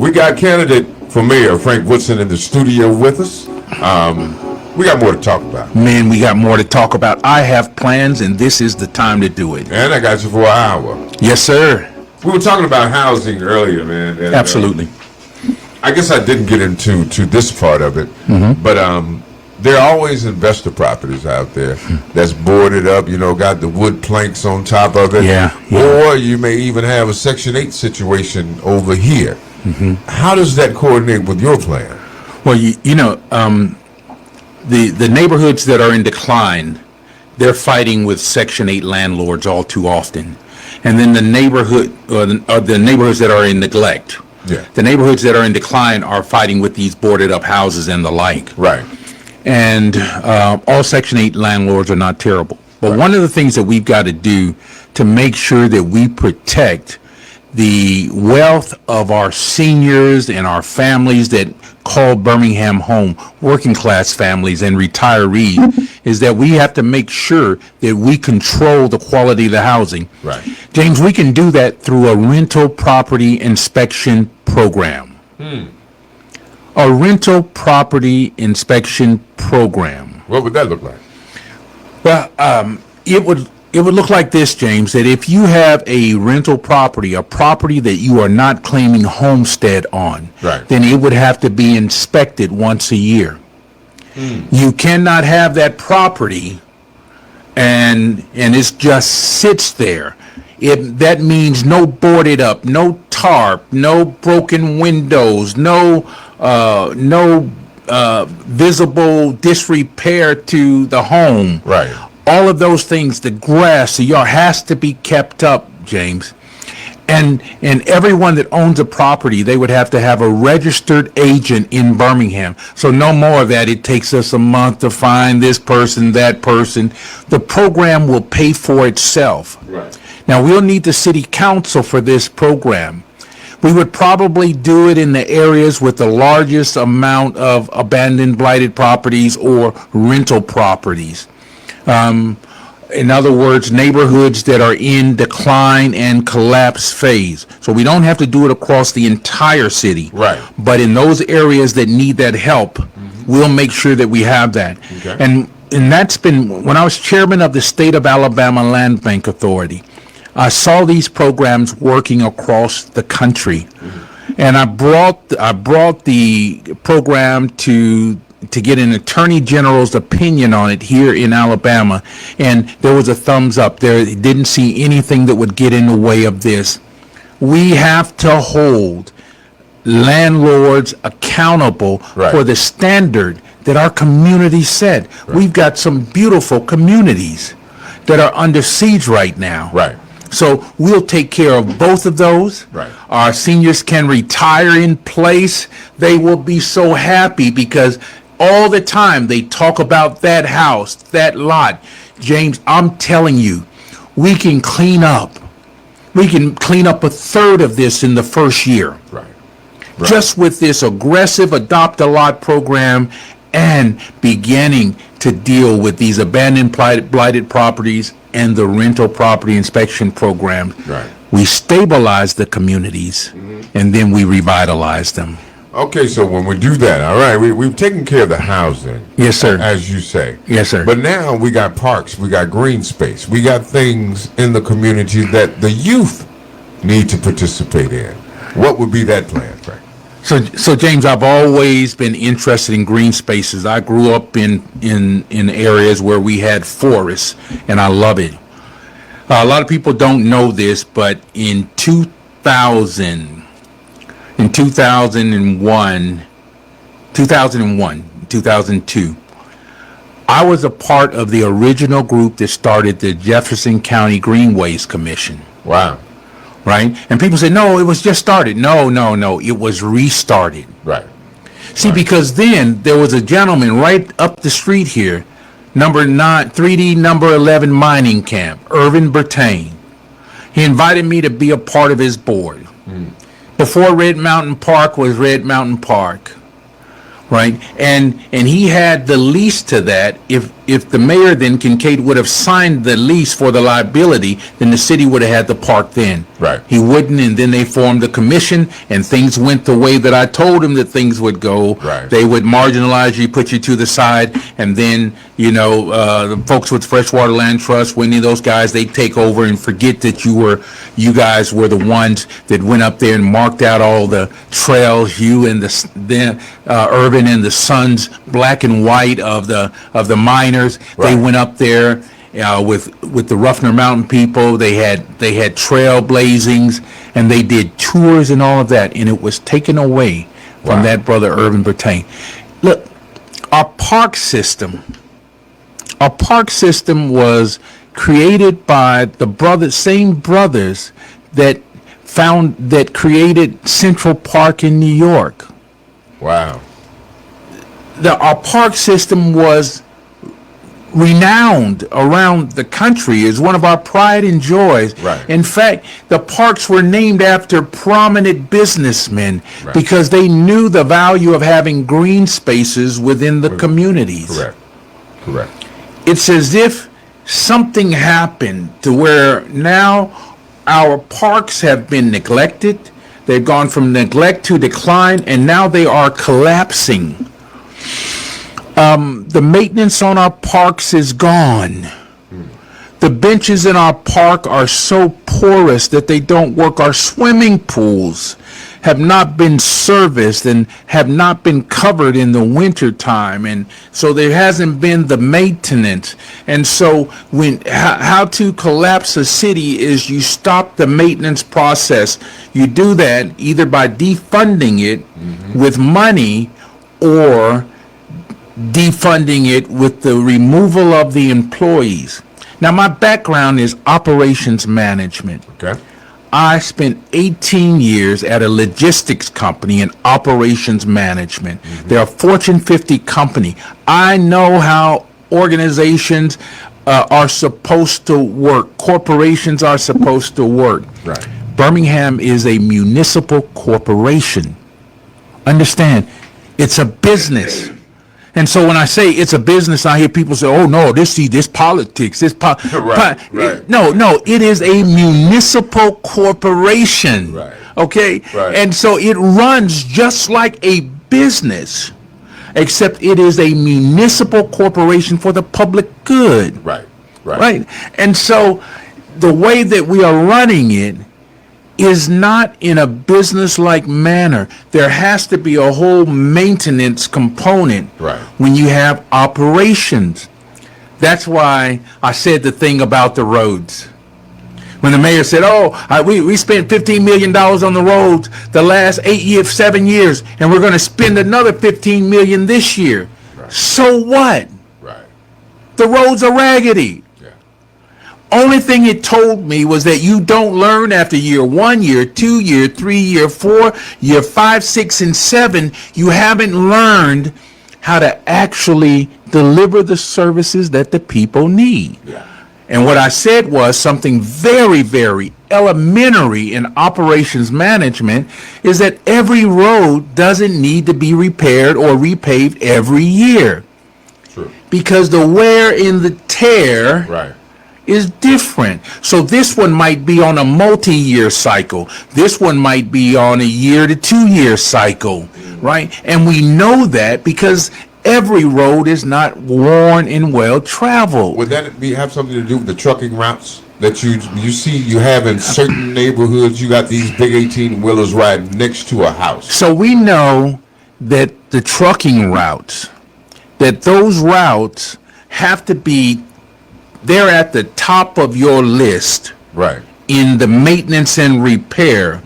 We got candidate for mayor Frank Woodson in the studio with us. We got more to talk about. Man, we got more to talk about. I have plans, and this is the time to do it. And I got you for an hour. Yes, sir. We were talking about housing earlier, man. And, Absolutely. I guess I didn't get into this part of it, but there are always investor properties out there that's boarded up, got the wood planks on top of it. Yeah. Or you may even have a Section 8 situation over here. How does that coordinate with your plan? Well, the neighborhoods that are in decline, they're fighting with Section 8 landlords all too often. And then the neighborhoods that are in neglect, the neighborhoods that are in decline are fighting with these boarded up houses and the like. Right. And all Section 8 landlords are not terrible. But one of the things that we've got to do to make sure that we protect the wealth of our seniors and our families that call Birmingham home, working class families and retirees, is that we have to make sure that we control the quality of the housing. Right. James, we can do that through a rental property inspection program. A rental property inspection program. What would that look like? Well, it would look like this, James, that if you have a rental property, a property that you are not claiming homestead on, then it would have to be inspected once a year. You cannot have that property and it just sits there. That means no boarded up, no tarp, no broken windows, no visible disrepair to the home. Right. All of those things, the grass, the yard has to be kept up, James. And everyone that owns a property, they would have to have a registered agent in Birmingham. So no more of that. It takes us a month to find this person, that person. The program will pay for itself. Right. Now, we'll need the city council for this program. We would probably do it in the areas with the largest amount of abandoned, blighted properties or rental properties. In other words, neighborhoods that are in decline and collapse phase. So we don't have to do it across the entire city. Right. But in those areas that need that help, we'll make sure that we have that. Okay. And that's been, when I was chairman of the State of Alabama Land Bank Authority, I saw these programs working across the country. And I brought the program to get an attorney general's opinion on it here in Alabama, and there was a thumbs up there. They didn't see anything that would get in the way of this. We have to hold landlords accountable for the standard that our community set. We've got some beautiful communities that are under siege right now. Right. So we'll take care of both of those. Right. Our seniors can retire in place. They will be so happy because all the time they talk about that house, that lot. James, I'm telling you, we can clean up. We can clean up a third of this in the first year. Right. Just with this aggressive adopt a lot program and beginning to deal with these abandoned, blighted properties and the rental property inspection program. Right. We stabilize the communities and then we revitalize them. Okay, so when we do that, all right, we've taken care of the housing. Yes, sir. As you say. Yes, sir. But now we got parks, we got green space, we got things in the community that the youth need to participate in. What would be that plan, Frank? So James, I've always been interested in green spaces. I grew up in areas where we had forests, and I love it. A lot of people don't know this, but in 2001, 2002, I was a part of the original group that started the Jefferson County Greenways Commission. Wow. Right? And people say, no, it was just started. No, it was restarted. Right. See, because then there was a gentleman right up the street here, number 9, 3D number 11 mining camp, Irvin Bertain. He invited me to be a part of his board. Before Red Mountain Park was Red Mountain Park, right? And he had the lease to that. If if the mayor then, Kincaid, would have signed the lease for the liability, then the city would have had the park then. Right. He wouldn't, and then they formed a commission, and things went the way that I told them that things would go. Right. They would marginalize you, put you to the side, and then, the folks with Freshwater Land Trust, Wendy, those guys, they'd take over and forget that you guys were the ones that went up there and marked out all the trails, you and Irvin and the Sons, black and white of the miners. They went up there with the Ruffner Mountain people. They had trailblazings, and they did tours and all of that, and it was taken away from that brother Irvin Bertain. Look, our park system was created by the same brothers that created Central Park in New York. Wow. Our park system was renowned around the country, as one of our pride and joys. Right. In fact, the parks were named after prominent businessmen because they knew the value of having green spaces within the communities. Correct. It's as if something happened to where now our parks have been neglected. They've gone from neglect to decline, and now they are collapsing. The maintenance on our parks is gone. The benches in our park are so porous that they don't work. Our swimming pools have not been serviced and have not been covered in the winter time, and so there hasn't been the maintenance. And so how to collapse a city is you stop the maintenance process. You do that either by defunding it with money, or defunding it with the removal of the employees. Now, my background is operations management. Okay. I spent 18 years at a logistics company in operations management. They're a Fortune 50 company. I know how organizations are supposed to work. Corporations are supposed to work. Right. Birmingham is a municipal corporation. Understand, it's a business. And so when I say it's a business, I hear people say, "Oh no, this politics, Right. No, it is a municipal corporation. Right. Okay? Right. And so it runs just like a business, except it is a municipal corporation for the public good. Right? And so the way that we are running it is not in a business-like manner. There has to be a whole maintenance component when you have operations. That's why I said the thing about the roads. When the mayor said, we spent $15 million on the roads the last 7 years, and we're going to spend another $15 million this year. So what? The roads are raggedy. Only thing it told me was that you don't learn after year 1, year 2, year 3, year 4, year 5, 6, and 7. You haven't learned how to actually deliver the services that the people need. And what I said was something very, very elementary in operations management is that every road doesn't need to be repaired or repaved every year. True. Because the wear and the tear is different. So this one might be on a multi-year cycle. This one might be on a year to 2 year cycle, right? And we know that because every road is not worn and well traveled. Would that have something to do with the trucking routes that you see you have in certain neighborhoods? You got these big 18-wheelers riding next to a house. So we know that the trucking routes, that those routes have to be, they're at the top of your list in the maintenance and repair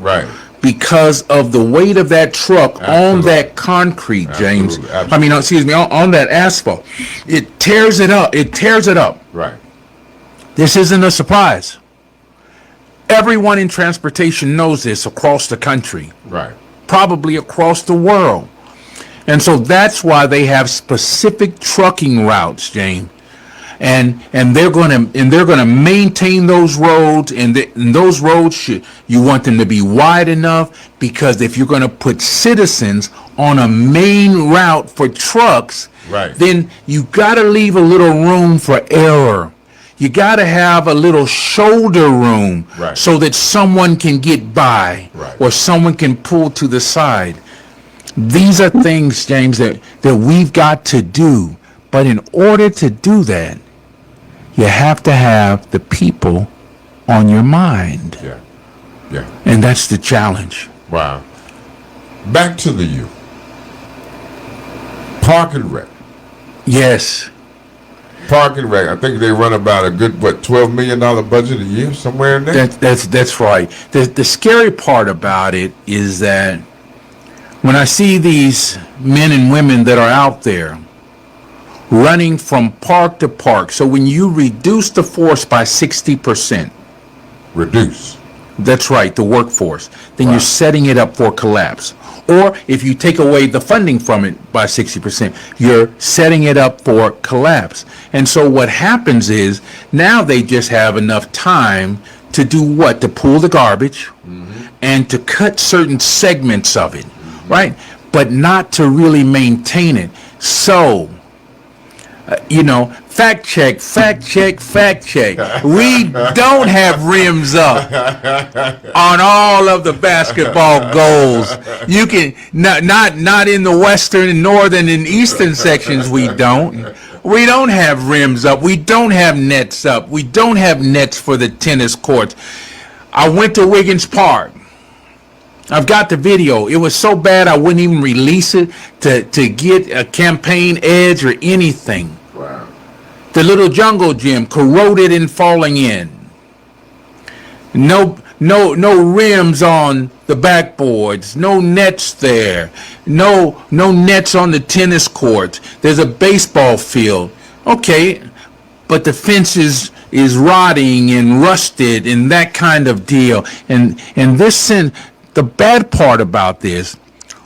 because of the weight of that truck on that concrete, James. I mean, excuse me, on that asphalt. It tears it up. This isn't a surprise. Everyone in transportation knows this across the country. Probably across the world. And so that's why they have specific trucking routes, James. and they're gonna maintain those roads, and those roads you want them to be wide enough, because if you're gonna put citizens on a main route for trucks, right, then you gotta leave a little room for error. You gotta have a little shoulder room, right, so that someone can get by, right, or someone can pull to the side. These are things, James, that we've got to do. But in order to do that, you have to have the people on your mind. Yeah. Yeah. And that's the challenge. Wow. Back to the youth. Park and Rec. Yes. Park and Rec. I think they run about a good, $12 million budget a year, somewhere in there? That's right. The scary part about it is that when I see these men and women that are out there running from park to park, so when you reduce the force by 60%, reduce. That's right, the workforce, then Wow. you're setting it up for collapse. Or if you take away the funding from it by 60%, you're setting it up for collapse. And so what happens is now they just have enough time to do what? To pull the garbage and to cut certain segments of it, right? But not to really maintain it. So, fact check. We don't have rims up on all of the basketball goals. You can not in the western and northern and eastern sections. We don't. We don't have rims up. We don't have nets up. We don't have nets for the tennis courts. I went to Wiggins Park. I've got the video. It was so bad I wouldn't even release it to get a campaign edge or anything. Wow. The little jungle gym corroded and falling in. No rims on the backboards. No nets there. No nets on the tennis courts. There's a baseball field. Okay, but the fence is rotting and rusted and that kind of deal. And the bad part about this,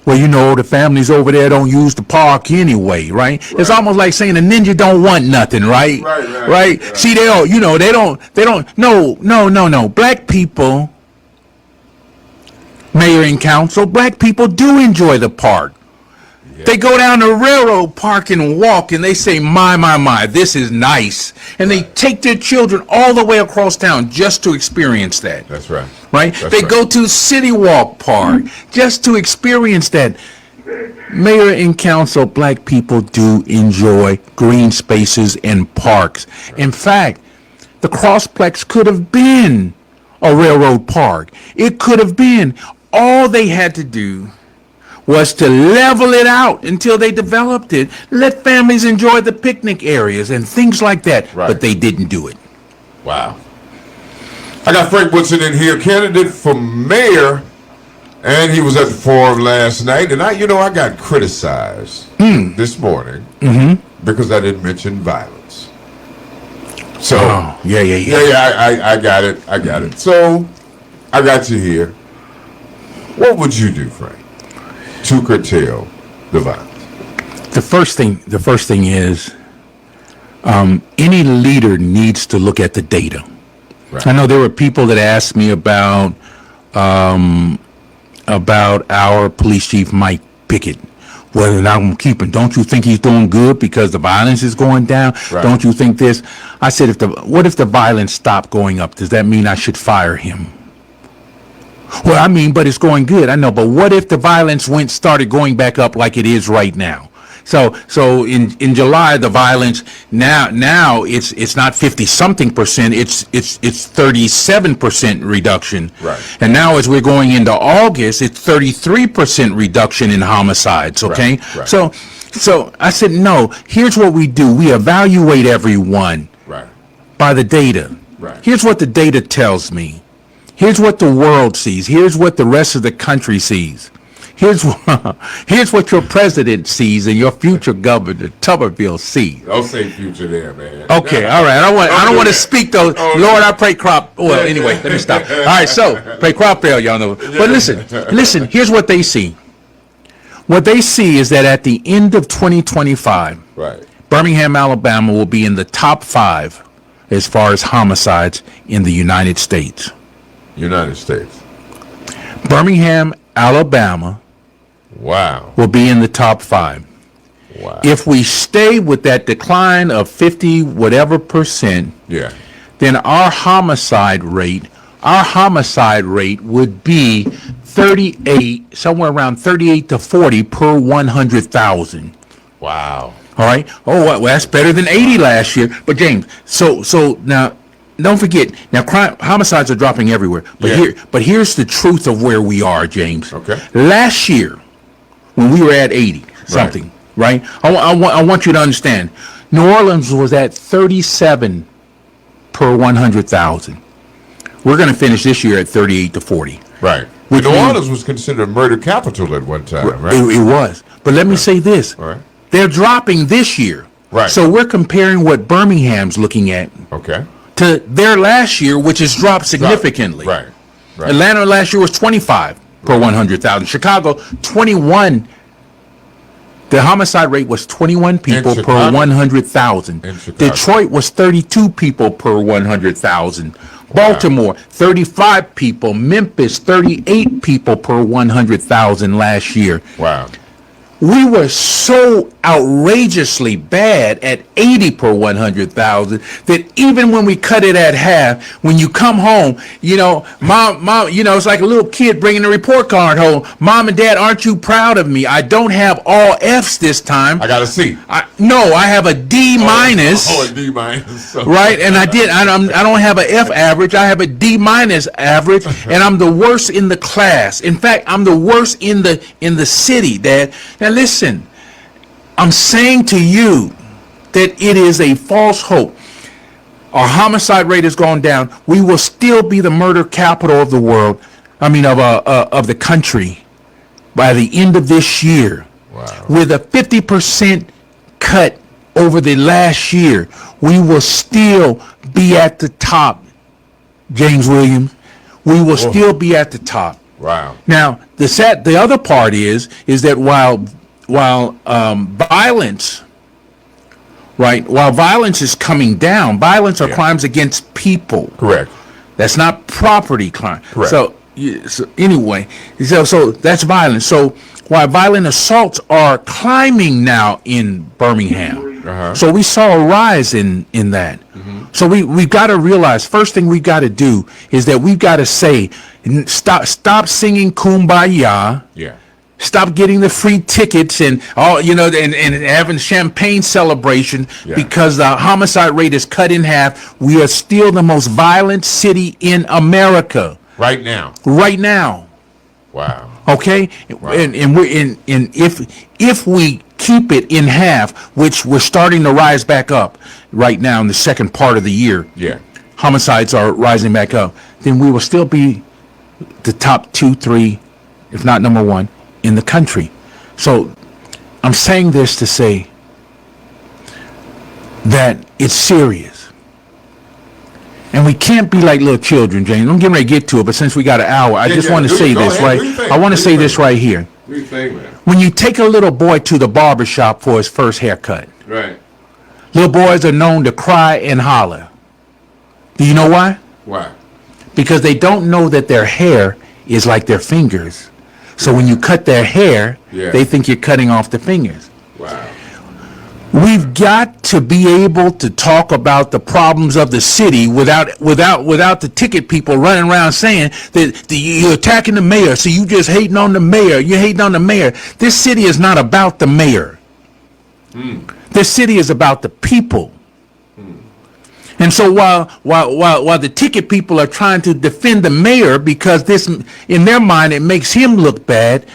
well, the families over there don't use the park anyway, right? It's almost like saying a ninja don't want nothing, right? Right. See, they don't. No. Black people, mayor and council, black people do enjoy the park. Yeah. They go down the railroad park and walk, and they say, my, this is nice. And they take their children all the way across town just to experience that. That's right. Right? That's they right. go to City Walk Park just to experience that. Mayor and council, black people do enjoy green spaces and parks. Right. In fact, the Crossplex could have been a railroad park. It could have been. All they had to do was to level it out until they developed it. Let families enjoy the picnic areas and things like that. Right. But they didn't do it. Wow. I got Frank Woodson in here, candidate for mayor, and he was at the forum last night, and I got criticized this morning because I didn't mention violence. So I got it. So I got you here. What would you do, Frank, to curtail the violence? The first thing is any leader needs to look at the data. Right. I know there were people that asked me about our police chief, Mike Pickett, whether or not I'm keeping. Don't you think he's doing good because the violence is going down? Right. Don't you think this? I said, what if the violence stopped going up? Does that mean I should fire him? Well, I mean, but it's going good. I know, but what if the violence started going back up like it is right now? So in July, the violence now it's not 50-something%. It's 37% reduction. Right. And now as we're going into August, it's 33% reduction in homicides. Okay. Right. So I said, no. Here's what we do: we evaluate everyone by the data. Right. Here's what the data tells me. Here's what the world sees. Here's what the rest of the country sees. Here's what your president sees and your future governor, Tuberville, sees. Don't say future there, man. Okay, all right. I don't want to speak those. Lord, I pray crop. Well, anyway, let me stop. All right, so pray crop fail, y'all know. But listen. Here's what they see. What they see is that at the end of 2025, Birmingham, Alabama will be in the top 5 as far as homicides in the United States. United States. Birmingham, Alabama Wow. will be in the top 5. Wow. If we stay with that decline of 50 whatever percent, Yeah. then our homicide rate would be 38, somewhere around 38 to 40 per 100,000. Wow. All right. Oh, well, that's better than 80 last year. But James, so now, don't forget. Now, homicides are dropping everywhere. But Yeah. here's the truth of where we are, James. Okay. Last year, when we were at 80 something, right? I want you to understand. New Orleans was at 37 per 100,000. We're going to finish this year at 38 to 40. Right. Which New means- Orleans was considered a murder capital at one time, right? It was. But let me say this. All right. They're dropping this year. Right. So we're comparing what Birmingham's looking at Okay. to their last year, which has dropped significantly. Right. Right. Atlanta last year was 25 per 100,000. Chicago, 21. The homicide rate was 21 people per Chicago? 100,000. In Chicago. Detroit was 32 people per 100,000. Baltimore, 35 people. Memphis, 38 people per 100,000 last year. Wow. We were so outrageously bad at 80 per 100,000 that even when we cut it at half, when you come home, mom, it's like a little kid bringing a report card home. Mom and Dad, aren't you proud of me? I don't have all F's this time. I got a C. No, I have a D minus. Oh, a D minus. Right, and I don't have an F average. I have a D minus average, and I'm the worst in the class. In fact, I'm the worst in the city, Dad. Now listen, I'm saying to you that it is a false hope. Our homicide rate has gone down. We will still be the murder capital of the world. Of the country by the end of this year. Wow. With a 50% cut over the last year, we will still be at the top, James Williams. We will still be at the top. Wow. Now, the other part is that while violence, right, while violence is coming down, violence are crimes against people. Correct. That's not property crime. Correct. So anyway, so that's violence. So while violent assaults are climbing now in Birmingham, so we saw a rise in that. So we've got to realize, first thing we've got to do is that we've got to say, stop singing Kumbaya. Yeah. Stop getting the free tickets and and having champagne celebration because the homicide rate is cut in half. We are still the most violent city in America Right now. right now. Wow. Okay, and we're in if we keep it in half, which we're starting to rise back up right now in the second part of the year. Yeah. Homicides are rising back up. Then we will still be the top 2, 3, if not number 1 in the country. So I'm saying this to say that it's serious. And we can't be like little children, James. I'm getting ready to get to it, but since we got an hour, I just want to say this, right? I want to say this right here. What do you think, man? When you take a little boy to the barber shop for his first haircut, Right. little boys are known to cry and holler. Do you know why? Why? Because they don't know that their hair is like their fingers. So when you cut their hair, they think you're cutting off the fingers. Wow. We've got to be able to talk about the problems of the city without the ticket people running around saying that you're attacking the mayor, so you just hating on the mayor. You're hating on the mayor. This city is not about the mayor. This city is about the people. And so while the ticket people are trying to defend the mayor because this, in their mind, it makes him look bad,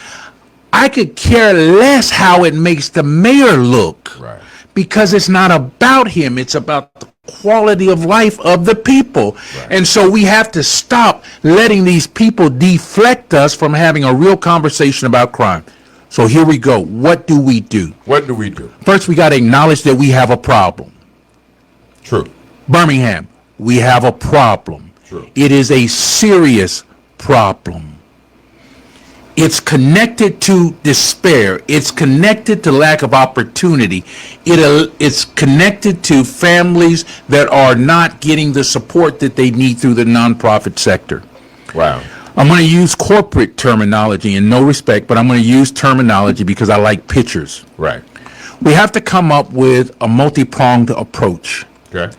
I could care less how it makes the mayor look. Right. Because it's not about him. It's about the quality of life of the people. Right. And so we have to stop letting these people deflect us from having a real conversation about crime. So here we go. What do we do? What do we do? First, we got to acknowledge that we have a problem. True. Birmingham, we have a problem. True. It is a serious problem. It's connected to despair. It's connected to lack of opportunity. It's connected to families that are not getting the support that they need through the nonprofit sector. Wow. I'm going to use corporate terminology in no respect, but I'm going to use terminology because I like pictures. Right. We have to come up with a multi-pronged approach. Okay.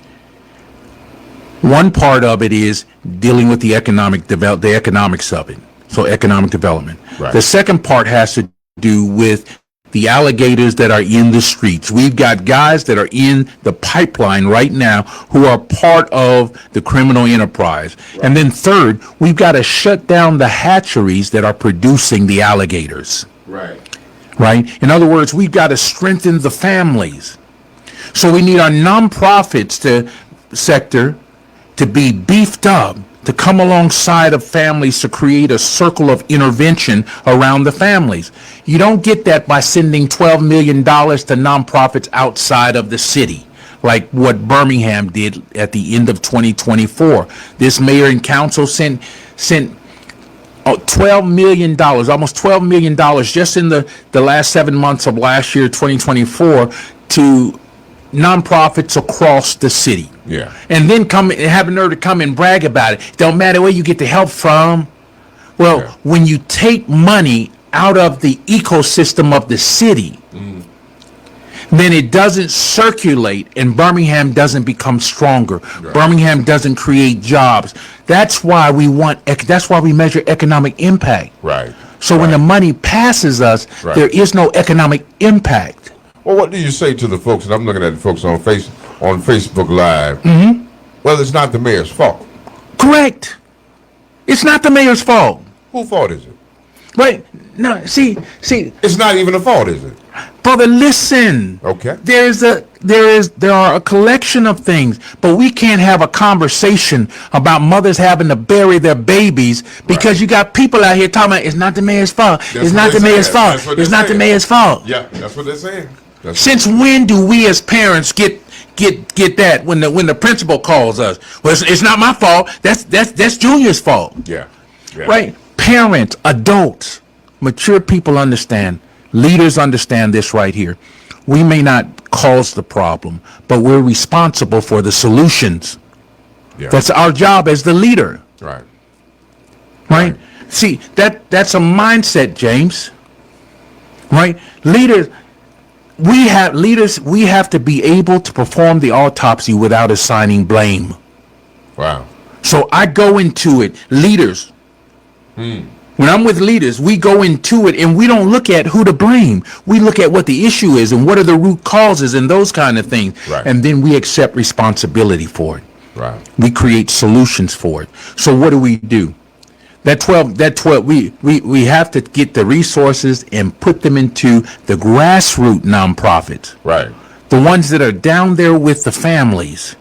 One part of it is dealing with the economics of it. So economic development. Right. The second part has to do with the alligators that are in the streets. We've got guys that are in the pipeline right now who are part of the criminal enterprise. Right. And then third, we've got to shut down the hatcheries that are producing the alligators. Right. Right? In other words, we've got to strengthen the families. So we need our nonprofits sector to be beefed up, to come alongside of families to create a circle of intervention around the families. You don't get that by sending $12 million to nonprofits outside of the city, like what Birmingham did at the end of 2024. This mayor and council sent $12 million, almost $12 million just in the last 7 months of last year, 2024, to nonprofits across the city. Yeah. And then have a nerve to come and brag about it. Don't matter where you get the help from. Well, Yeah. when you take money out of the ecosystem of the city, then it doesn't circulate and Birmingham doesn't become stronger. Right. Birmingham doesn't create jobs. That's why we measure economic impact. Right. So when the money passes us, Right. there is no economic impact. Well, what do you say to the folks, and I'm looking at the folks on Facebook Live, well, it's not the mayor's fault. Correct. It's not the mayor's fault. Whose fault is it? But no, see, It's not even a fault, is it? brother, listen. Okay. There are a collection of things, but we can't have a conversation about mothers having to bury their babies because you got people out here talking about it's not the mayor's fault. It's not the mayor's fault. It's not the mayor's fault. Yeah, that's what they're saying. Since when do we as parents get that when the principal calls us? Well, it's not my fault. That's Junior's fault. Yeah. Right? Parents, adults, mature people understand. Leaders understand this right here. We may not cause the problem, but we're responsible for the solutions. Yeah. That's our job as the leader. Right. Right? See, that's a mindset, James. Right? Leaders, we have to be able to perform the autopsy without assigning blame. Wow. So I go into it, leaders. When I'm with leaders, we go into it and we don't look at who to blame. We look at what the issue is and what are the root causes and those kind of things. Right. And then we accept responsibility for it. Right. We create solutions for it. So what do? We have to get the resources and put them into the grassroots nonprofits. Right. The ones that are down there with the families.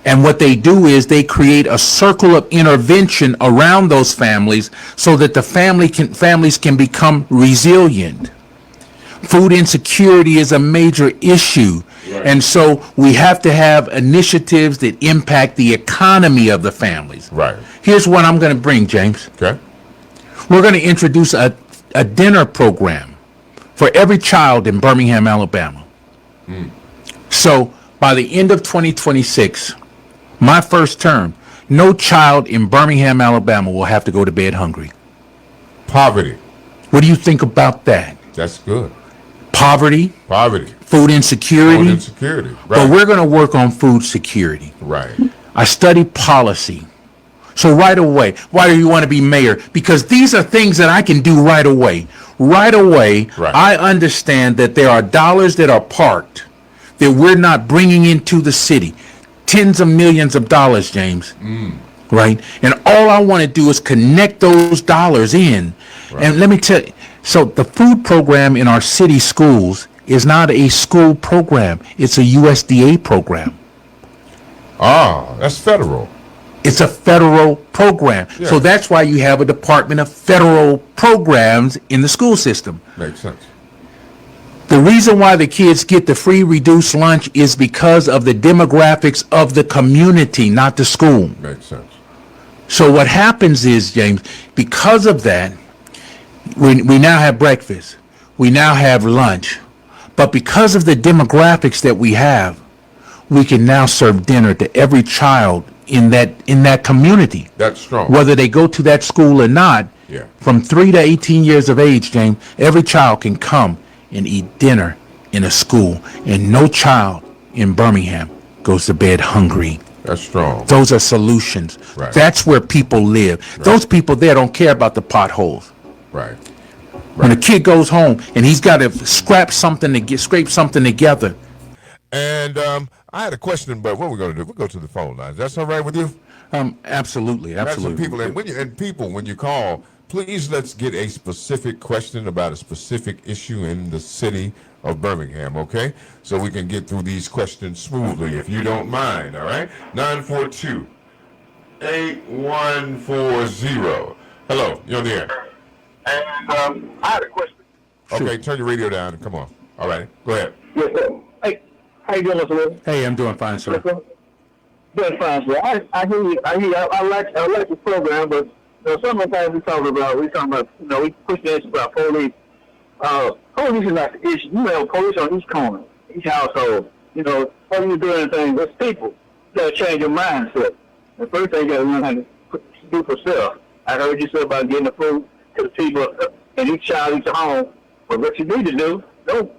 And what they do is they create a circle of intervention around those families so that the families can become resilient. Food insecurity is a major issue. Right. And so we have to have initiatives that impact the economy of the families. Right. Here's what I'm going to bring, James. Okay. We're going to introduce a dinner program for every child in Birmingham, Alabama. So by the end of 2026, my first term, no child in Birmingham, Alabama will have to go to bed hungry. Poverty. What do you think about that? That's good. Poverty, food insecurity. Right. But we're going to work on food security. Right. I study policy. So right away, why do you want to be mayor? Because these are things that I can do right away. Right away, Right. I understand that there are dollars that are parked that we're not bringing into the city. Tens of millions of dollars, James. Right? And all I want to do is connect those dollars in. Right. And let me tell you, so the food program in our city schools is not a school program. It's a USDA program. Ah, that's federal. It's a federal program. Yeah. So that's why you have a Department of Federal Programs in the school system. Makes sense. The reason why the kids get the free reduced lunch is because of the demographics of the community, not the school. Makes sense. So what happens is, James, because of that, we now have breakfast. We now have lunch. But because of the demographics that we have, we can now serve dinner to every child in that community. That's strong. Whether they go to that school or not, Yeah. from 3 to 18 years of age, James, every child can come and eat dinner in a school. And no child in Birmingham goes to bed hungry. That's strong. Those are solutions. Right. That's where people live. Right. Those people there don't care about the potholes. Right. When a kid goes home and he's got to scrape something together. And I had a question, but what we're going to do, we'll go to the phone lines. That's all right with you? Absolutely. That's some people, and when you call, please let's get a specific question about a specific issue in the city of Birmingham, okay? So we can get through these questions smoothly, if you don't mind, all right? 942-8140. Hello, you're on the air. And I had a question. Okay, turn your radio down and come on. All right, go ahead. Yes, sir. Hey, how you doing, Mr. Wilson? Hey, I'm doing fine, sir. Doing fine, sir. I hear you. I like the program, but some of the times we talking about, we push the issue about police. Police is not the issue. You have police on each corner, each household. What you doing anything with people, you got to change your mindset. The first thing you got to learn how to do for self. I heard you say about getting the food to the people in each child, each home. But what you need to do, don't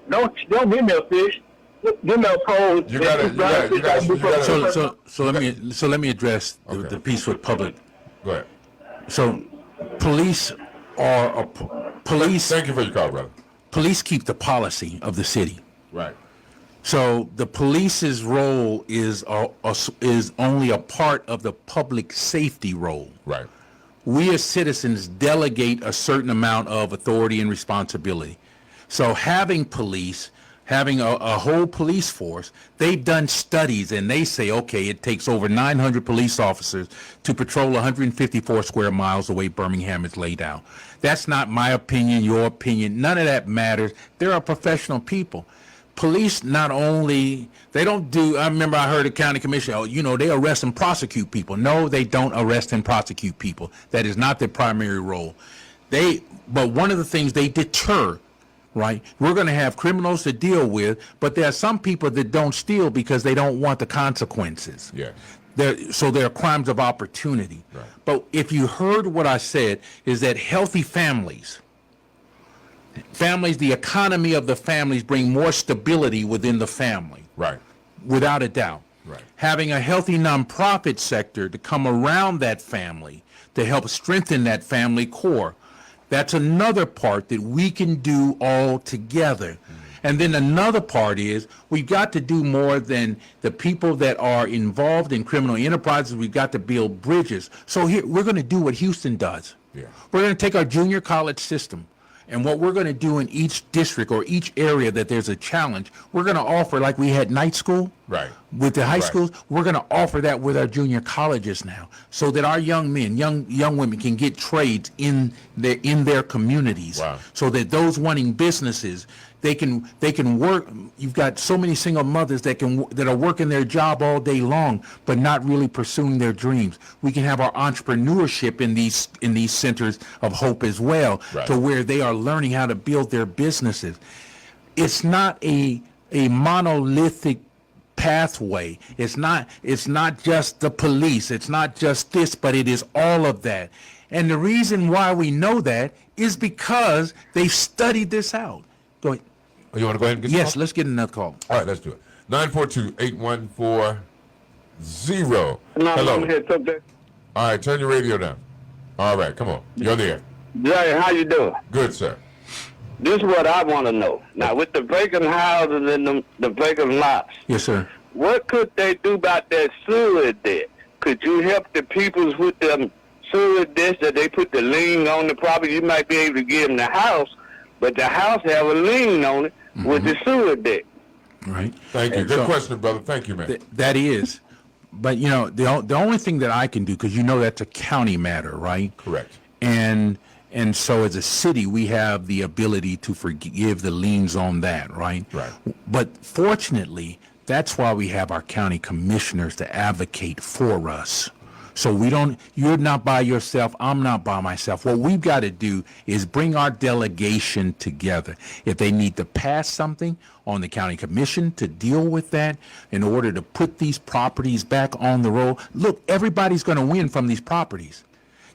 give me a fish. Give me a pole. So let me address the piece with public. Go ahead. So police are police. Thank you for your call, brother. Police keep the policy of the city. Right. So the police's role is only a part of the public safety role. Right. We as citizens delegate a certain amount of authority and responsibility. So having police, having a whole police force, they've done studies and they say, okay, it takes over 900 police officers to patrol 154 square miles the way Birmingham is laid out. That's not my opinion, your opinion. None of that matters. There are professional people. Police not only, they don't do, I remember I heard a county commissioner, they arrest and prosecute people. No, they don't arrest and prosecute people. That is not their primary role. But one of the things they deter, right? We're going to have criminals to deal with, but there are some people that don't steal because they don't want the consequences. Yeah. So there are crimes of opportunity. Right. But if you heard what I said, is that healthy families, the economy of the families bring more stability within the family. Right. Without a doubt. Right. Having a healthy nonprofit sector to come around that family to help strengthen that family core. That's another part that we can do all together. And then another part is we've got to do more than the people that are involved in criminal enterprises. We've got to build bridges. So here, we're going to do what Houston does. Yeah. We're going to take our junior college system. And what we're going to do in each district or each area that there's a challenge, we're going to offer, like we had night school Right. with the high schools, we're going to offer that with our junior colleges now, so that our young men, young women can get trades in their communities. Wow. So that those wanting businesses, they can work. You've got so many single mothers that are working their job all day long, but not really pursuing their dreams. We can have our entrepreneurship in these centers of hope as well, Right. to where they are learning how to build their businesses. It's not a monolithic pathway. It's not just the police. It's not just this, but it is all of that. And the reason why we know that is because they've studied this out. Go ahead. Oh, you want to go ahead and get Yes, the let's get another call. call? All right, let's do it. 942-8140. No, Hello. I'm here to talk that. All right, turn your radio down. All right, come on. You're there. Jay, how you doing? Good, sir. This is what I want to know. Now, with the vacant houses and the vacant lots, Yes, sir. what could they do about that sewer debt? Could you help the peoples with them sewer debts that they put the lien on the property? You might be able to give them the house, but the house have a lien on it with the sewer debt. Right. Thank you. Good So- question, brother. Thank you, man. That is. But, the only thing that I can do, because that's a county matter, right? Correct. And so as a city, we have the ability to forgive the liens on that, right? Right. But fortunately, that's why we have our county commissioners to advocate for us, So you're not by yourself. I'm not by myself. What we've got to do is bring our delegation together. If they need to pass something on the county commission to deal with that in order to put these properties back on the roll, look, everybody's going to win from these properties.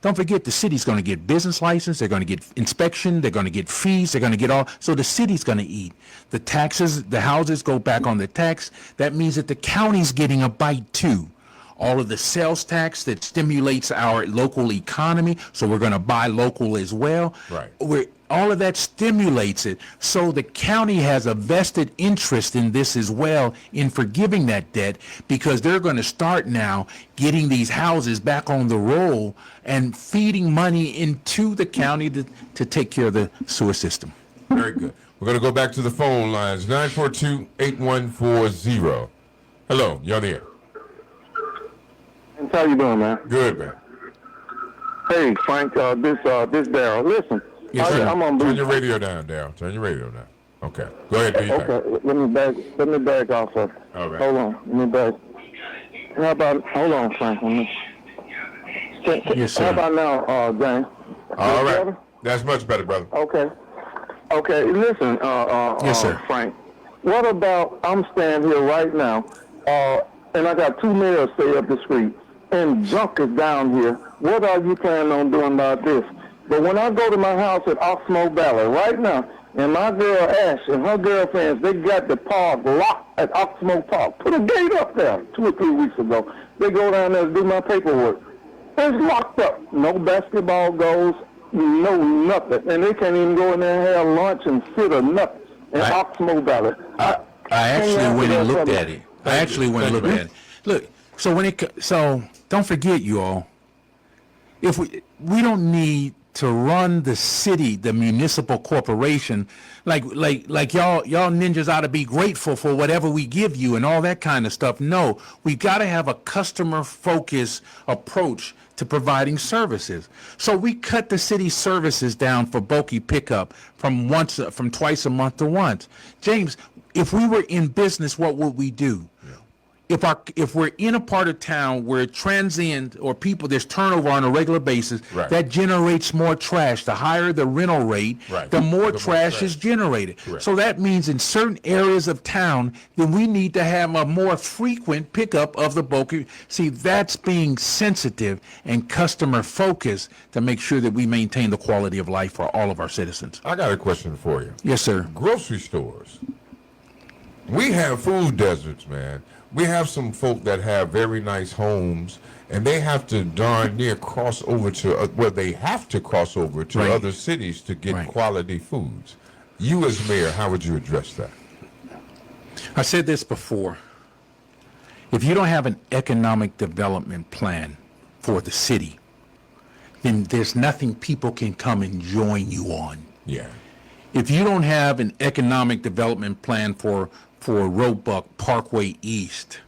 Don't forget, the city's going to get business license, they're going to get inspection, they're going to get fees, they're going to get all. So the city's going to eat. The taxes, the houses go back on the tax. That means that the county's getting a bite too. All of the sales tax that stimulates our local economy, so we're going to buy local as well. Right. All of that stimulates it. So the county has a vested interest in this as well, in forgiving that debt, because they're going to start now getting these houses back on the roll and feeding money into the county to take care of the sewer system. Very good. We're going to go back to the phone lines. 942-8140. Hello, you're on the air. How you doing, man? Good, man. Hey, Frank, this Daryl. Listen, Yes, sir. I'm on Turn your radio down, Darryl. Turn your radio down. Okay. Go ahead, do your thing. Okay, let me back off of it. All right. Hold on, let me back. Hold on, Frank. Yes, sir. How about now, James? All right. Better? That's much better, brother. Okay. Listen, Yes, sir. Frank. What about I'm standing here right now, and I got two mayors stay up the street, and junk is down here. What are you planning on doing about this? But when I go to my house at Oxmoor Valley right now, and my girl Ash and her girlfriends, they got the park locked at Oxmoor Park. Put a gate up there 2 or 3 weeks ago. They go down there to do my paperwork. It's locked up. No basketball goes, no nothing. And they can't even go in there and have lunch and sit or nothing in Oxmoor Valley. I actually went and looked at it. Look, so don't forget, you all, if we don't need to run the city, the municipal corporation, like y'all ninjas ought to be grateful for whatever we give you and all that kind of stuff. No, we got to have a customer focused approach to providing services. So we cut the city services down for bulky pickup from twice a month to once. James, if we were in business, what would we do? If we're in a part of town where transient or people, there's turnover on a regular basis, Right. that generates more trash. The higher the rental rate, Right. the more trash is generated. Correct. So that means in certain areas of town, then we need to have a more frequent pickup of the bulky. See, that's being sensitive and customer focused to make sure that we maintain the quality of life for all of our citizens. I got a question for you. Yes, sir. Grocery stores. We have food deserts, man. We have some folk that have very nice homes, and they have to darn near cross over to, they have to cross over to Right. other cities to get Right. quality foods. You as mayor, how would you address that? I said this before. If you don't have an economic development plan for the city, then there's nothing people can come and join you on. Yeah. If you don't have an economic development plan for Roebuck Parkway East,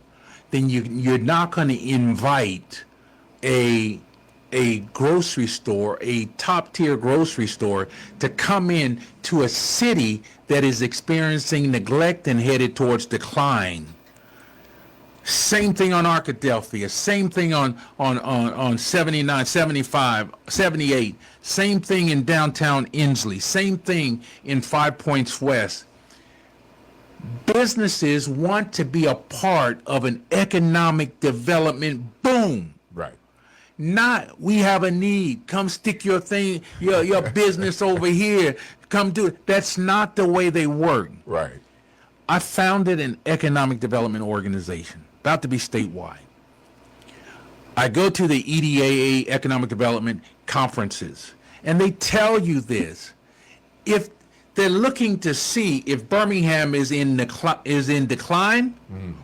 then you're not going to invite a grocery store, a top tier grocery store, to come in to a city that is experiencing neglect and headed towards decline. Same thing on Arkadelphia, same thing on 79, 75, 78, same thing in downtown Inslee, same thing in 5 Points West. Businesses want to be a part of an economic development boom. Right. Not, we have a need, come stick your thing, your business over here, come do it. That's not the way they work. Right. I founded an economic development organization, about to be statewide. I go to the EDAA economic development conferences, and they tell you this. If they're looking to see if Birmingham is in decline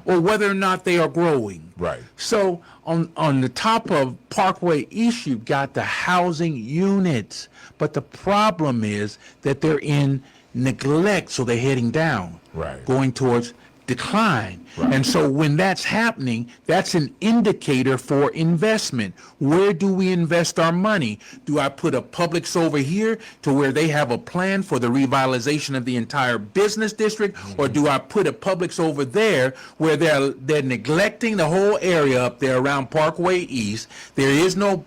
or whether or not they are growing. Right. So on the top of Parkway East, you've got the housing units, but the problem is that they're in neglect, so they're heading down, Right. going towards decline. And so when that's happening, that's an indicator for investment. Where do we invest our money? Do I put a Publix over here to where they have a plan for the revitalization of the entire business district? Or do I put a Publix over there where they're neglecting the whole area up there around Parkway East? There is no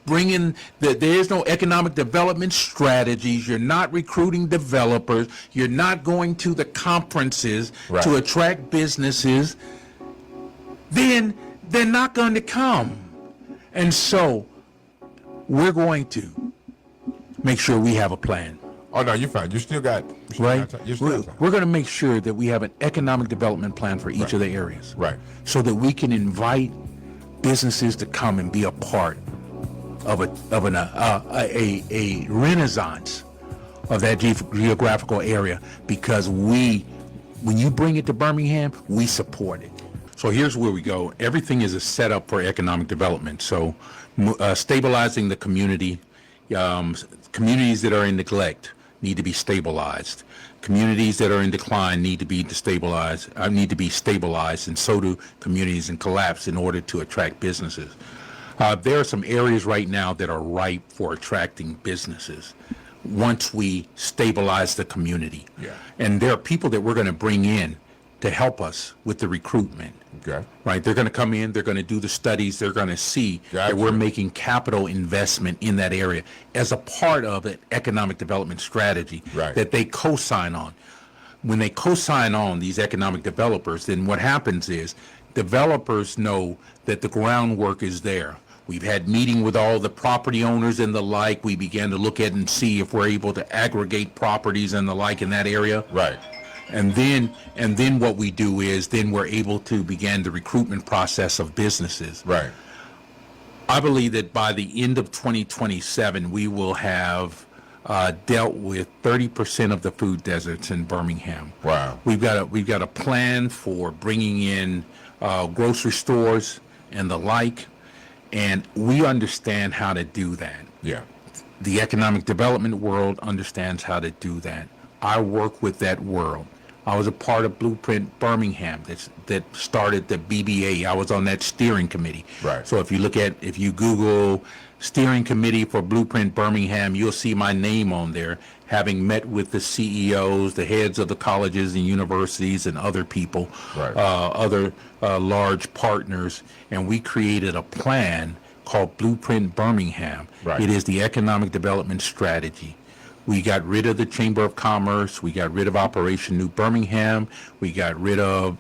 there is no economic development strategies. You're not recruiting developers. You're not going to the conferences to attract businesses. Then they're not going to come. And so we're going to make sure we have a plan. Oh, no, you're fine. You still got Right? You still got time. We're going to make sure that we have an economic development plan for each of the areas. Right. So that we can invite businesses to come and be a part of a renaissance of that geographical area, because when you bring it to Birmingham, we support it. So here's where we go. Everything is a setup for economic development. So stabilizing the community, communities that are in neglect need to be stabilized. Communities that are in decline need to be stabilized, and so do communities in collapse in order to attract businesses. There are some areas right now that are ripe for attracting businesses once we stabilize the community. Yeah. And there are people that we're going to bring in to help us with the recruitment. Okay. Right? They're going to come in, they're going to do the studies, they're going to see that we're making capital investment in that area as a part of an economic development strategy that they co-sign on. When they co-sign on, these economic developers, then what happens is developers know that the groundwork is there. We've had meeting with all the property owners and the like. We began to look at and see if we're able to aggregate properties and the like in that area. Right. And then what we do is then we're able to begin the recruitment process of businesses. Right. I believe that by the end of 2027, we will have dealt with 30% of the food deserts in Birmingham. Wow. We've got a plan for bringing in grocery stores and the like, and we understand how to do that. Yeah. The economic development world understands how to do that. I work with that world. I was a part of Blueprint Birmingham that started the BBA. I was on that steering committee. Right. So if you Google steering committee for Blueprint Birmingham, you'll see my name on there, having met with the CEOs, the heads of the colleges and universities and other people, other large partners, and we created a plan called Blueprint Birmingham. Right. It is the economic development strategy. We got rid of the Chamber of Commerce. We got rid of Operation New Birmingham. We got rid of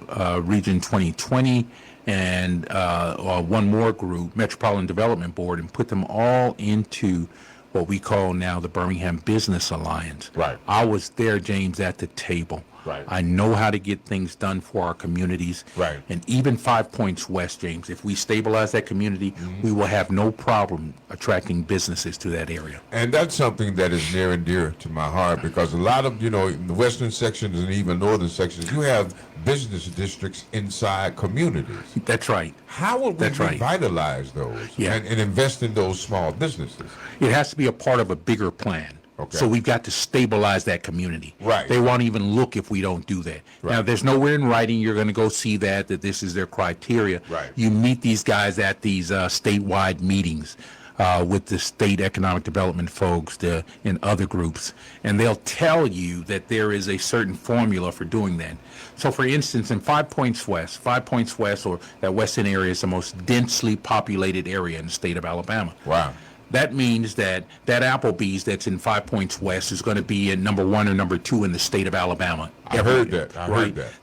Region 2020 and one more group, Metropolitan Development Board, and put them all into what we call now the Birmingham Business Alliance. Right. I was there, James, at the table. Right. I know how to get things done for our communities. Right. And even 5 Points West, James, if we stabilize that community, we will have no problem attracting businesses to that area. And that's something that is near and dear to my heart, because a lot of, in the western sections and even northern sections, you have business districts inside communities. That's right. How would we revitalize those and invest in those small businesses? It has to be a part of a bigger plan. Okay. So we've got to stabilize that community. Right. They won't even look if we don't do that. Right. Now, there's nowhere in writing you're going to go see that this is their criteria. Right. You meet these guys at these statewide meetings with the state economic development folks and other groups, and they'll tell you that there is a certain formula for doing that. So, for instance, in 5 Points West, or that western area is the most densely populated area in the state of Alabama. Wow. That means that Applebee's that's in 5 Points West is going to be in number 1 or number 2 in the state of Alabama. I heard that.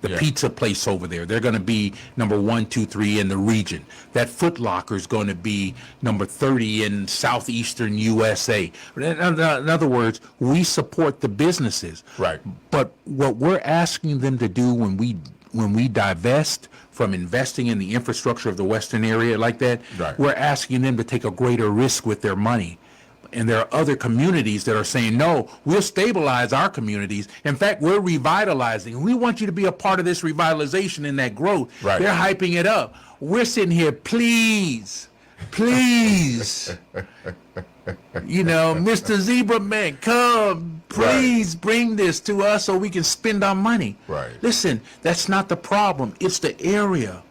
The pizza place over there, they're going to be number 1, 2, 3 in the region. That Foot Locker is going to be number 30 in southeastern USA. In other words, we support the businesses. Right. But what we're asking them to do when we divest from investing in the infrastructure of the western area like that, we're asking them to take a greater risk with their money. And there are other communities that are saying, no, we'll stabilize our communities. In fact, we're revitalizing. We want you to be a part of this revitalization and that growth. Right. They're hyping it up. We're sitting here, please, You know, Mr. Zebra Man, come, please bring this to us so we can spend our money. Right. Listen, that's not the problem. It's the area.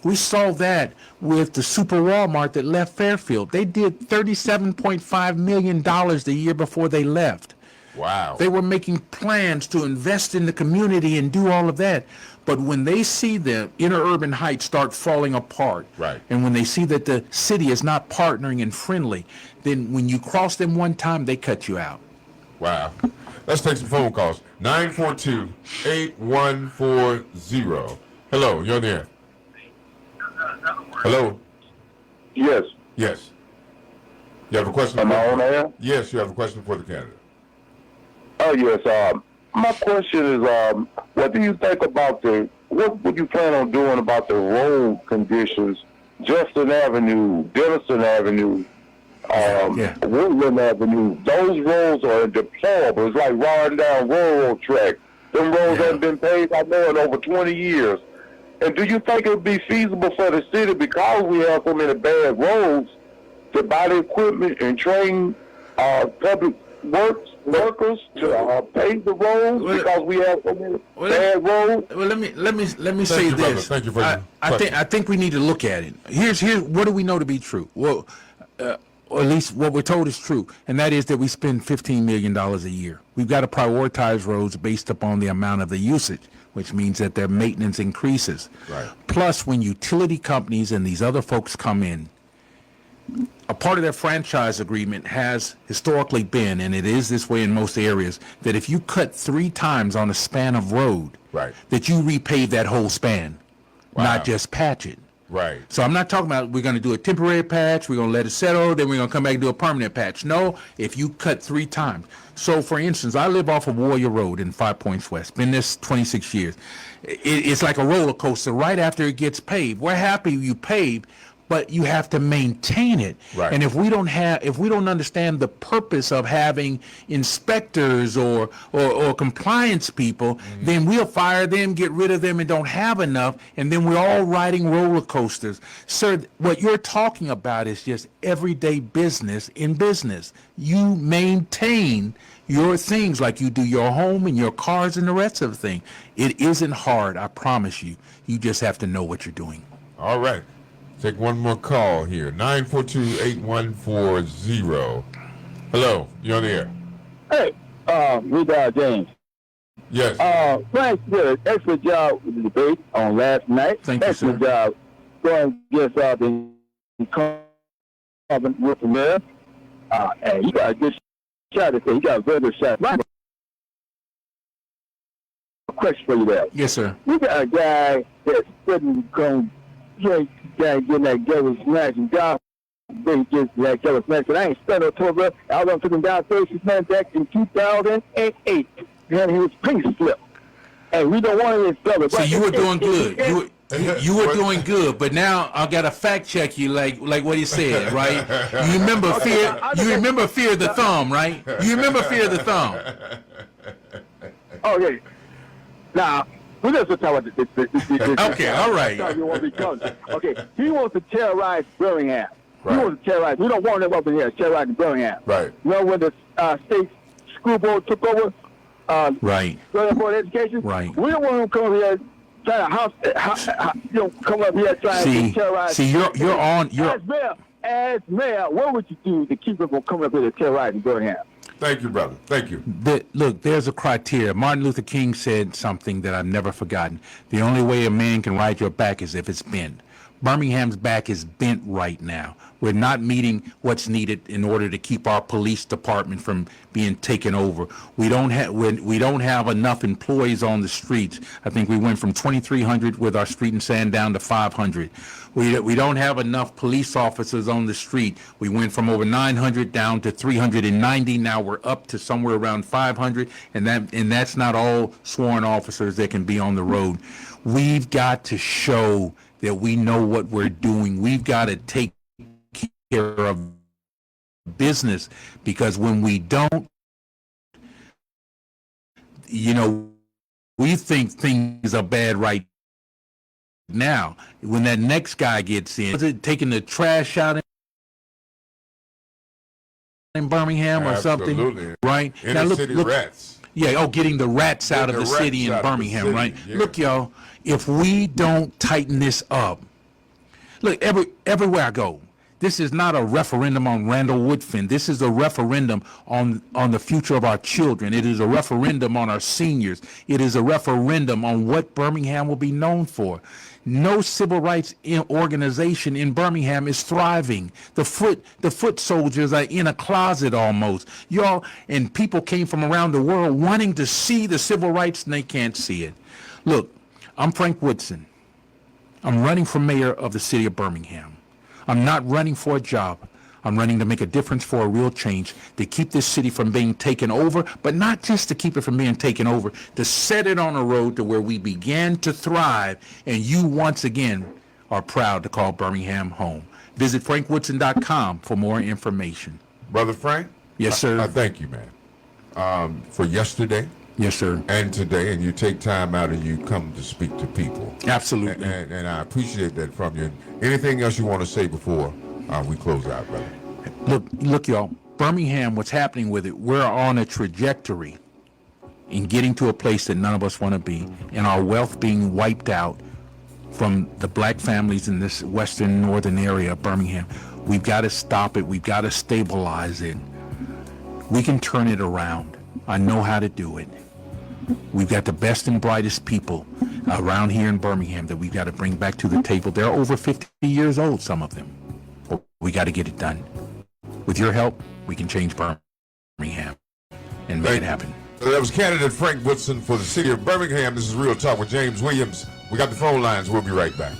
We saw that with the Super Walmart that left Fairfield. They did $37.5 million the year before they left. Wow. They were making plans to invest in the community and do all of that. But when they see the inner urban heights start falling apart, Right. and when they see that the city is not partnering and friendly, then when you cross them one time, they cut you out. Wow. Let's take some phone calls. 942-8140. Hello, you're there. Hello. Yes. Yes. You have a question? Am I on air? Yes, you have a question for the candidate. Oh, yes. My question is, what do you think about what would you plan on doing about the road conditions? Justin Avenue, Dennison Avenue, Woodland Avenue. Those roads are deplorable. It's like riding down railroad track. Them roads haven't been paved, I know, in over 20 years. And do you think it would be feasible for the city, because we have so many bad roads, to buy the equipment and train public workers to pave the roads, because we have so many bad roads? Well, let me say you, brother. this. Thank you for your I think we need to look at it. Here's what do we know to be true? Well, or at least what we're told is true, and that is that we spend $15 million a year. We've got to prioritize roads based upon the amount of the usage, which means that their maintenance increases. Right. Plus, when utility companies and these other folks come in, a part of their franchise agreement has historically been, and it is this way in most areas, that if you cut 3 times on a span of road, Right. that you repave that whole span, Wow. not just patch it. Right. So I'm not talking about we're going to do a temporary patch, we're going to let it settle, then we're going to come back and do a permanent patch. No, if you cut 3 times. So, for instance, I live off of Warrior Road in 5 Points West. Been this 26 years. It's like a roller coaster right after it gets paved. We're happy you paved, but you have to maintain it. Right. And if we don't understand the purpose of having inspectors or compliance people, then we'll fire them, get rid of them, and don't have enough, and then we're all riding roller coasters. Sir, what you're talking about is just everyday business in business. You maintain your things like you do your home and your cars and the rest of the thing. It isn't hard, I promise you. You just have to know what you're doing. All right. Take one more call here. 942-8140. Hello, you're on the air. Hey, we got James. Yes. Frank did an excellent job with the debate on last night. Thank you, excellent sir. job going against the incumbent with the mayor. And you got a good shot at that. You got a very good shot. Right. A question for you there. Yes, sir. We got a guy that's sitting going drink, guy getting that Gary Snatch and God. They just that Gary Snatch. And I ain't spent no tour. I was going to take him downstairs. This man back in 2008. And he was pink slip. And we don't want his brother. So you were doing good. You were doing good, but now I gotta fact check you, like what he said, right? You remember fear? You remember fear the thumb, right? You remember fear the thumb? Okay. Now we're just talking about this. Okay, all right. Okay, he wants to terrorize Birmingham. Right. He wants to terrorize. We don't want him up in here terrorizing Birmingham. Right. You know when the state school board took over? Right. Board of Education. Right. We don't want him coming here trying to come up here trying to terrorize. See, you're on. As mayor, what would you do to keep him from coming up here to terrorize Birmingham? Thank you, brother. Thank you. Look, there's a criteria. Martin Luther King said something that I've never forgotten. The only way a man can ride your back is if it's bent. Birmingham's back is bent right now. We're not meeting what's needed in order to keep our police department from being taken over. We don't have enough employees on the streets. I think we went from 2,300 with our street and sand down to 500. We don't have enough police officers on the street. We went from over 900 down to 390. Now we're up to somewhere around 500, and that's not all sworn officers that can be on the road. We've got to show that we know what we're doing. We've got to take care of business, because when we don't, we think things are bad right now. When that next guy gets in, is it taking the trash out? Birmingham or something, Absolutely. right? Inner city rats. Yeah, getting the rats out of the city in Birmingham, right? Yeah. Look, y'all, if we don't tighten this up, look, everywhere I go, this is not a referendum on Randall Woodfin. This is a referendum on the future of our children. It is a referendum on our seniors. It is a referendum on what Birmingham will be known for. No civil rights organization in Birmingham is thriving. The foot soldiers are in a closet almost. Y'all, and people came from around the world wanting to see the civil rights, and they can't see it. Look, I'm Frank Woodson. I'm running for mayor of the city of Birmingham. I'm not running for a job. I'm running to make a difference for a real change, to keep this city from being taken over, but not just to keep it from being taken over, to set it on a road to where we began to thrive, and you once again are proud to call Birmingham home. Visit frankwoodson.com for more information. Brother Frank? Yes, sir. I thank you, man, for yesterday. Yes, sir. And today, and you take time out and you come to speak to people. Absolutely. And I appreciate that from you. Anything else you want to say before we close out, brother? Look, y'all, Birmingham, what's happening with it, we're on a trajectory in getting to a place that none of us want to be, and our wealth being wiped out from the black families in this western northern area of Birmingham. We've got to stop it. We've got to stabilize it. We can turn it around. I know how to do it. We've got the best and brightest people around here in Birmingham that we've got to bring back to the table. They're over 50 years old, some of them. But we got to get it done. With your help, we can change Birmingham and make it happen. So that was candidate Frank Woodson for the city of Birmingham. This is Real Talk with James Williams. We got the phone lines. We'll be right back.